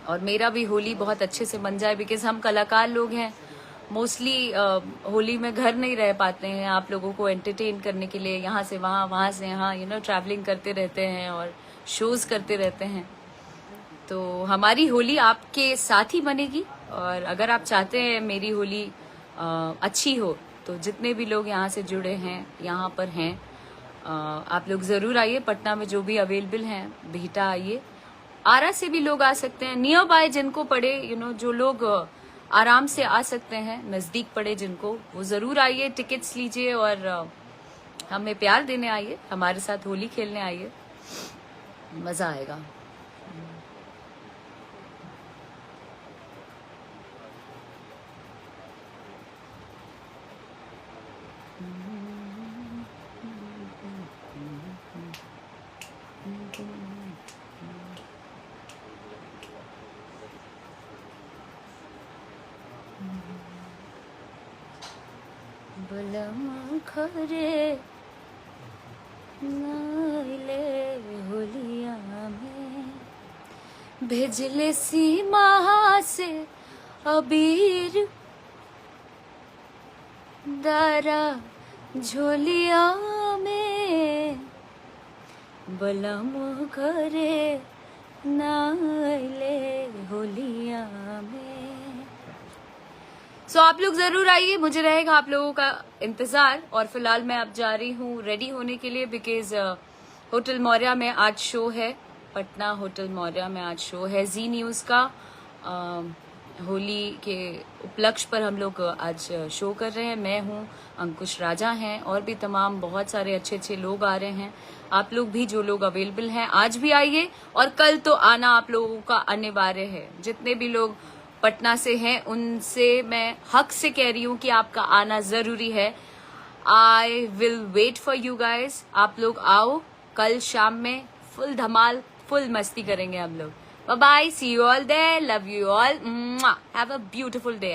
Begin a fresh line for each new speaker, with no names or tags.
और मेरा भी होली बहुत अच्छे से बन जाए, बिकॉज हम कलाकार लोग हैं, मोस्टली होली में घर नहीं रह पाते हैं। आप लोगों को एंटरटेन करने के लिए यहाँ से वहाँ, वहाँ से यहाँ, ट्रैवलिंग करते रहते हैं और शोज करते रहते हैं। तो हमारी होली आपके साथ ही बनेगी। और अगर आप चाहते हैं मेरी होली अच्छी हो, तो जितने भी लोग यहाँ से जुड़े हैं, यहाँ पर हैं, आप लोग ज़रूर आइए। पटना में जो भी अवेलेबल हैं, बिहटा आइए। आरा से भी लोग आ सकते हैं, नियर बाय जिनको पड़े, जो लोग आराम से आ सकते हैं, नज़दीक पड़े जिनको, वो ज़रूर आइए, टिकट्स लीजिए और हमें प्यार देने आइए, हमारे साथ होली खेलने आइए, मज़ा आएगा। बलम खरे नाइले होलिया में, भेजले सीमा से अबीर दारा झोलिया में, बलम खरे नाइले होलिया में। सो आप लोग जरूर आइए, मुझे रहेगा आप लोगों का इंतजार। और फिलहाल मैं अब जा रही हूँ रेडी होने के लिए, बिकॉज होटल मौर्या में आज शो है, पटना होटल मौर्या में आज शो है जी न्यूज़ का। होली के उपलक्ष्य पर हम लोग आज शो कर रहे हैं। मैं हूँ, अंकुश राजा हैं, और भी तमाम बहुत सारे अच्छे अच्छे लोग आ रहे हैं। आप लोग भी, जो लोग अवेलेबल हैं, आज भी आइए, और कल तो आना आप लोगों का अनिवार्य है। जितने भी लोग पटना से हैं, उनसे मैं हक से कह रही हूँ कि आपका आना जरूरी है। I will wait for you guys. आप लोग आओ, कल शाम में फुल धमाल, फुल मस्ती करेंगे हम लोग। Bye bye, see you all there, love you all, have a beautiful day.